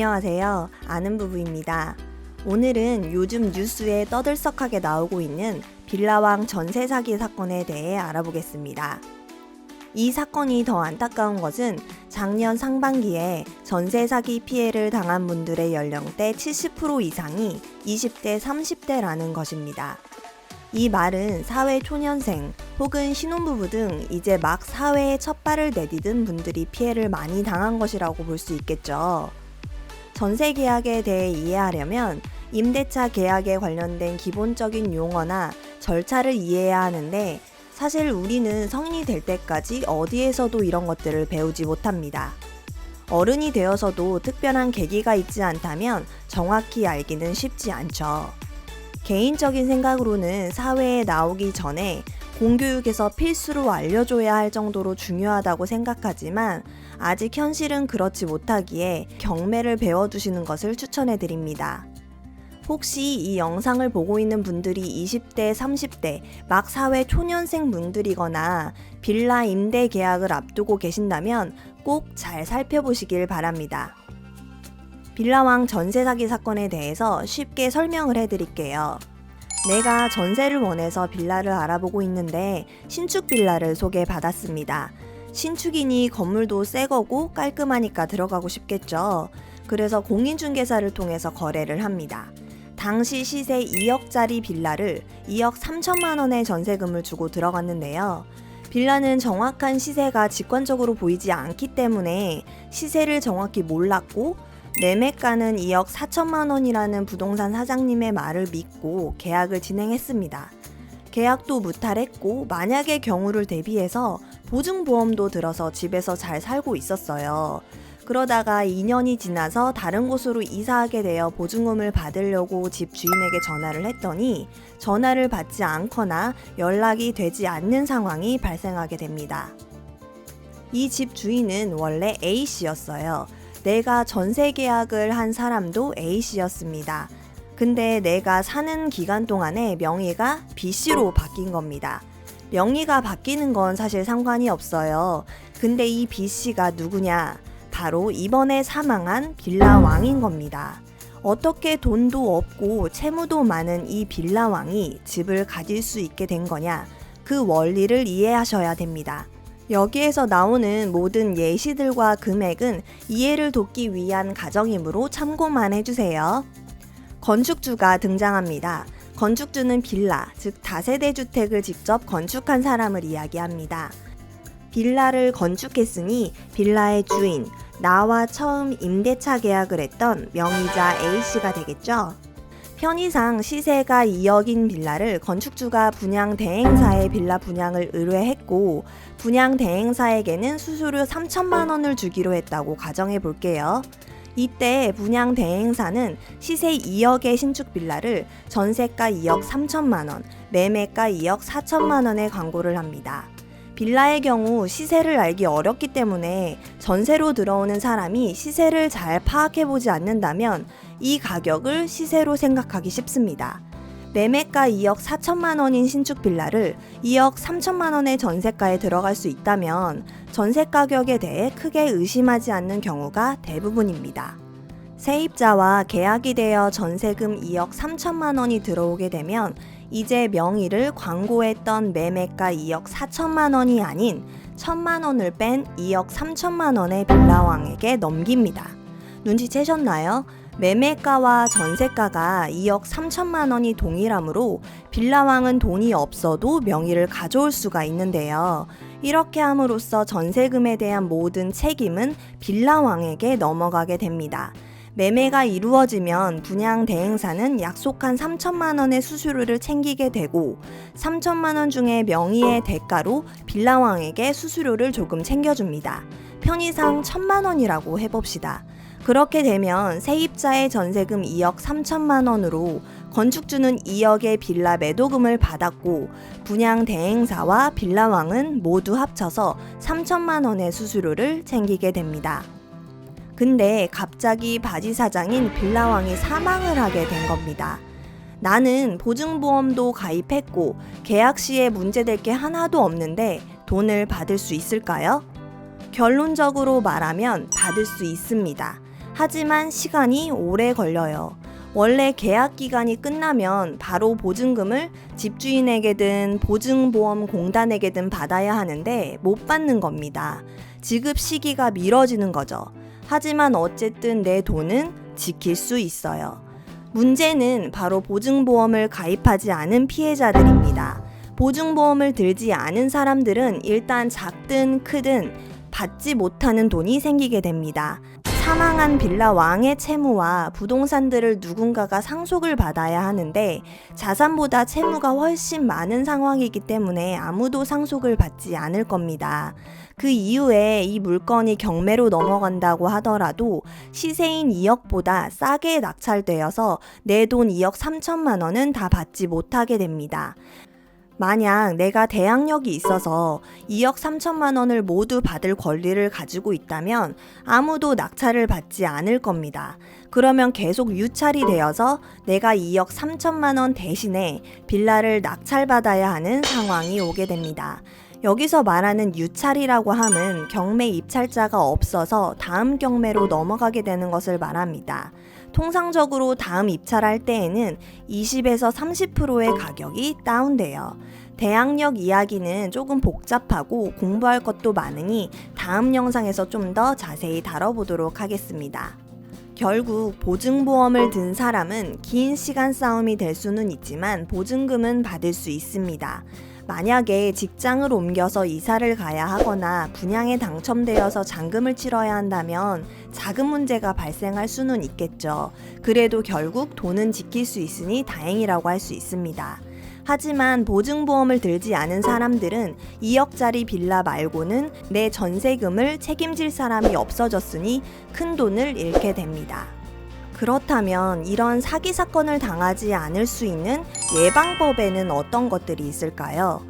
안녕하세요. 아는 부부입니다. 오늘은 요즘 뉴스에 떠들썩하게 나오고 있는 빌라왕 전세 사기 사건에 대해 알아보겠습니다. 이 사건이 더 안타까운 것은 작년 상반기에 전세 사기 피해를 당한 분들의 연령대 70% 이상이 20대, 30대라는 것입니다. 이 말은 사회 초년생 혹은 신혼부부 등 이제 막 사회에 첫 발을 내디딘 분들이 피해를 많이 당한 것이라고 볼 수 있겠죠. 전세 계약에 대해 이해하려면 임대차 계약에 관련된 기본적인 용어나 절차를 이해해야 하는데 사실 우리는 성인이 될 때까지 어디에서도 이런 것들을 배우지 못합니다. 어른이 되어서도 특별한 계기가 있지 않다면 정확히 알기는 쉽지 않죠. 개인적인 생각으로는 사회에 나오기 전에 공교육에서 필수로 알려줘야 할 정도로 중요하다고 생각하지만 아직 현실은 그렇지 못하기에 경매를 배워두시는 것을 추천해드립니다. 혹시 이 영상을 보고 있는 분들이 20대, 30대, 막 사회 초년생 분들이거나 빌라 임대 계약을 앞두고 계신다면 꼭 잘 살펴보시길 바랍니다. 빌라왕 전세 사기 사건에 대해서 쉽게 설명을 해드릴게요. 내가 전세를 원해서 빌라를 알아보고 있는데 신축 빌라를 소개받았습니다. 신축이니 건물도 새 거고 깔끔하니까 들어가고 싶겠죠. 그래서 공인중개사를 통해서 거래를 합니다. 당시 시세 2억짜리 빌라를 2억 3천만 원의 전세금을 주고 들어갔는데요. 빌라는 정확한 시세가 직관적으로 보이지 않기 때문에 시세를 정확히 몰랐고 매매가는 2억 4천만 원이라는 부동산 사장님의 말을 믿고 계약을 진행했습니다. 계약도 무탈했고 만약의 경우를 대비해서 보증보험도 들어서 집에서 잘 살고 있었어요. 그러다가 2년이 지나서 다른 곳으로 이사하게 되어 보증금을 받으려고 집 주인에게 전화를 했더니 전화를 받지 않거나 연락이 되지 않는 상황이 발생하게 됩니다. 이 집 주인은 원래 A씨였어요. 내가 전세 계약을 한 사람도 A씨였습니다. 근데 내가 사는 기간 동안에 명의가 B씨로 바뀐 겁니다. 명의가 바뀌는 건 사실 상관이 없어요. 근데 이 B씨가 누구냐? 바로 이번에 사망한 빌라왕인 겁니다. 어떻게 돈도 없고 채무도 많은 이 빌라왕이 집을 가질 수 있게 된 거냐? 그 원리를 이해하셔야 됩니다. 여기에서 나오는 모든 예시들과 금액은 이해를 돕기 위한 가정이므로 참고만 해주세요. 건축주가 등장합니다. 건축주는 빌라, 즉 다세대 주택을 직접 건축한 사람을 이야기합니다. 빌라를 건축했으니 빌라의 주인, 나와 처음 임대차 계약을 했던 명의자 A씨가 되겠죠. 편의상 시세가 2억인 빌라를 건축주가 분양 대행사에 빌라 분양을 의뢰했고 분양 대행사에게는 수수료 3천만 원을 주기로 했다고 가정해 볼게요. 이때 분양 대행사는 시세 2억의 신축 빌라를 전세가 2억 3천만 원, 매매가 2억 4천만 원에 광고를 합니다. 빌라의 경우 시세를 알기 어렵기 때문에 전세로 들어오는 사람이 시세를 잘 파악해보지 않는다면 이 가격을 시세로 생각하기 쉽습니다. 매매가 2억 4천만 원인 신축 빌라를 2억 3천만 원의 전세가에 들어갈 수 있다면 전세 가격에 대해 크게 의심하지 않는 경우가 대부분입니다. 세입자와 계약이 되어 전세금 2억 3천만 원이 들어오게 되면 이제 명의를 광고했던 매매가 2억 4천만 원이 아닌 1천만 원을 뺀 2억 3천만 원의 빌라왕에게 넘깁니다. 눈치채셨나요? 매매가와 전세가가 2억 3천만 원이 동일하므로 빌라왕은 돈이 없어도 명의를 가져올 수가 있는데요. 이렇게 함으로써 전세금에 대한 모든 책임은 빌라왕에게 넘어가게 됩니다. 매매가 이루어지면 분양 대행사는 약속한 3천만 원의 수수료를 챙기게 되고 3천만 원 중에 명의의 대가로 빌라왕에게 수수료를 조금 챙겨줍니다. 편의상 1천만 원이라고 해봅시다. 그렇게 되면 세입자의 전세금 2억 3천만 원으로 건축주는 2억의 빌라 매도금을 받았고 분양 대행사와 빌라왕은 모두 합쳐서 3천만 원의 수수료를 챙기게 됩니다. 근데 갑자기 바지 사장인 빌라왕이 사망을 하게 된 겁니다. 나는 보증보험도 가입했고 계약 시에 문제될 게 하나도 없는데 돈을 받을 수 있을까요? 결론적으로 말하면 받을 수 있습니다. 하지만 시간이 오래 걸려요. 원래 계약 기간이 끝나면 바로 보증금을 집주인에게든 보증보험공단에게든 받아야 하는데 못 받는 겁니다. 지급 시기가 미뤄지는 거죠. 하지만 어쨌든 내 돈은 지킬 수 있어요. 문제는 바로 보증보험을 가입하지 않은 피해자들입니다. 보증보험을 들지 않은 사람들은 일단 작든 크든 받지 못하는 돈이 생기게 됩니다. 사망한 빌라 왕의 채무와 부동산들을 누군가가 상속을 받아야 하는데 자산보다 채무가 훨씬 많은 상황이기 때문에 아무도 상속을 받지 않을 겁니다. 그 이후에 이 물건이 경매로 넘어간다고 하더라도 시세인 2억보다 싸게 낙찰되어서 내 돈 2억 3천만 원은 다 받지 못하게 됩니다. 만약 내가 대항력이 있어서 2억 3천만 원을 모두 받을 권리를 가지고 있다면 아무도 낙찰을 받지 않을 겁니다. 그러면 계속 유찰이 되어서 내가 2억 3천만 원 대신에 빌라를 낙찰받아야 하는 상황이 오게 됩니다. 여기서 말하는 유찰이라고 함은 경매 입찰자가 없어서 다음 경매로 넘어가게 되는 것을 말합니다. 통상적으로 다음 입찰할 때에는 20에서 30%의 가격이 다운돼요. 대항력 이야기는 조금 복잡하고 공부할 것도 많으니 다음 영상에서 좀 더 자세히 다뤄보도록 하겠습니다. 결국 보증보험을 든 사람은 긴 시간 싸움이 될 수는 있지만 보증금은 받을 수 있습니다. 만약에 직장을 옮겨서 이사를 가야 하거나 분양에 당첨되어서 잔금을 치러야 한다면 자금 문제가 발생할 수는 있겠죠. 그래도 결국 돈은 지킬 수 있으니 다행이라고 할 수 있습니다. 하지만 보증보험을 들지 않은 사람들은 2억짜리 빌라 말고는 내 전세금을 책임질 사람이 없어졌으니 큰 돈을 잃게 됩니다. 그렇다면 이런 사기 사건을 당하지 않을 수 있는 예방법에는 어떤 것들이 있을까요?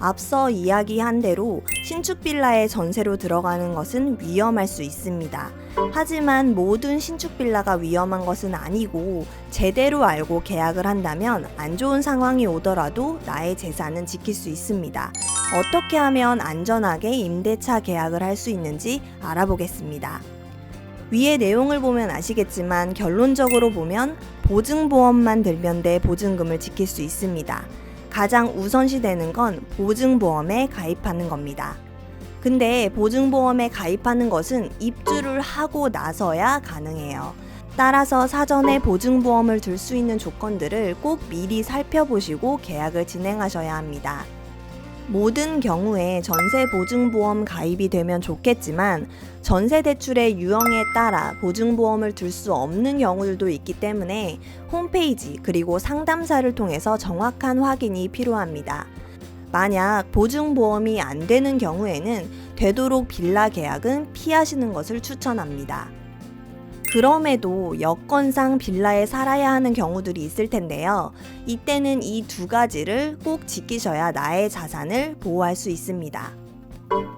앞서 이야기한 대로 신축 빌라에 전세로 들어가는 것은 위험할 수 있습니다. 하지만 모든 신축 빌라가 위험한 것은 아니고 제대로 알고 계약을 한다면 안 좋은 상황이 오더라도 나의 재산은 지킬 수 있습니다. 어떻게 하면 안전하게 임대차 계약을 할 수 있는지 알아보겠습니다. 위의 내용을 보면 아시겠지만 결론적으로 보면 보증보험만 들면 내 보증금을 지킬 수 있습니다. 가장 우선시 되는 건 보증보험에 가입하는 겁니다. 근데 보증보험에 가입하는 것은 입주를 하고 나서야 가능해요. 따라서 사전에 보증보험을 들 수 있는 조건들을 꼭 미리 살펴보시고 계약을 진행하셔야 합니다. 모든 경우에 전세 보증보험 가입이 되면 좋겠지만 전세 대출의 유형에 따라 보증보험을 들 수 없는 경우들도 있기 때문에 홈페이지 그리고 상담사를 통해서 정확한 확인이 필요합니다. 만약 보증보험이 안 되는 경우에는 되도록 빌라 계약은 피하시는 것을 추천합니다. 그럼에도 여건상 빌라에 살아야 하는 경우들이 있을 텐데요. 이때는 이 두 가지를 꼭 지키셔야 나의 자산을 보호할 수 있습니다.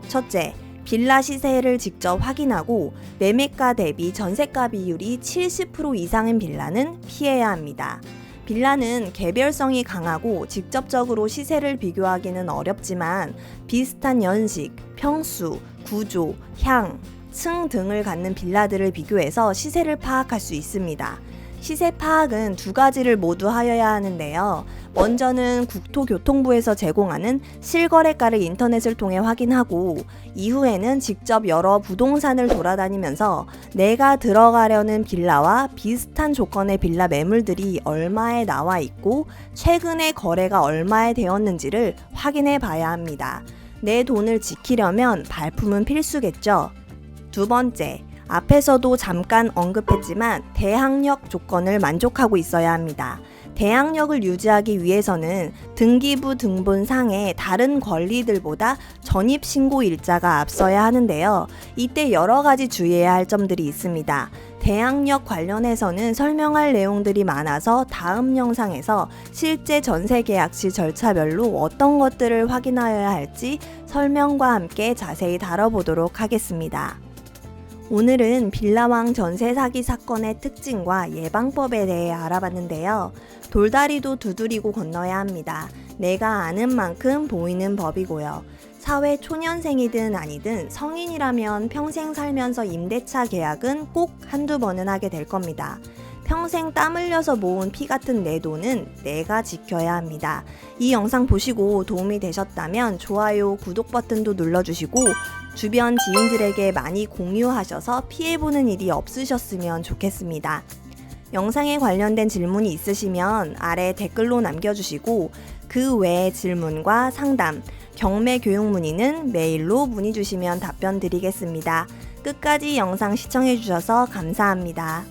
첫째, 빌라 시세를 직접 확인하고 매매가 대비 전세가 비율이 70% 이상인 빌라는 피해야 합니다. 빌라는 개별성이 강하고 직접적으로 시세를 비교하기는 어렵지만 비슷한 연식, 평수, 구조, 향, 층 등을 갖는 빌라들을 비교해서 시세를 파악할 수 있습니다. 시세 파악은 두 가지를 모두 하여야 하는데요. 먼저는 국토교통부에서 제공하는 실거래가를 인터넷을 통해 확인하고 이후에는 직접 여러 부동산을 돌아다니면서 내가 들어가려는 빌라와 비슷한 조건의 빌라 매물들이 얼마에 나와 있고 최근에 거래가 얼마에 되었는지를 확인해 봐야 합니다. 내 돈을 지키려면 발품은 필수겠죠. 두 번째, 앞에서도 잠깐 언급했지만 대항력 조건을 만족하고 있어야 합니다. 대항력을 유지하기 위해서는 등기부 등본상의 다른 권리들보다 전입신고 일자가 앞서야 하는데요. 이때 여러 가지 주의해야 할 점들이 있습니다. 대항력 관련해서는 설명할 내용들이 많아서 다음 영상에서 실제 전세 계약 시 절차별로 어떤 것들을 확인하여야 할지 설명과 함께 자세히 다뤄보도록 하겠습니다. 오늘은 빌라왕 전세 사기 사건의 특징과 예방법에 대해 알아봤는데요. 돌다리도 두드리고 건너야 합니다. 내가 아는 만큼 보이는 법이고요. 사회 초년생이든 아니든 성인이라면 평생 살면서 임대차 계약은 꼭 한두 번은 하게 될 겁니다. 평생 땀 흘려서 모은 피 같은 내 돈은 내가 지켜야 합니다. 이 영상 보시고 도움이 되셨다면 좋아요, 구독 버튼도 눌러주시고 주변 지인들에게 많이 공유하셔서 피해보는 일이 없으셨으면 좋겠습니다. 영상에 관련된 질문이 있으시면 아래 댓글로 남겨주시고 그 외의 질문과 상담, 경매 교육 문의는 메일로 문의 주시면 답변 드리겠습니다. 끝까지 영상 시청해주셔서 감사합니다.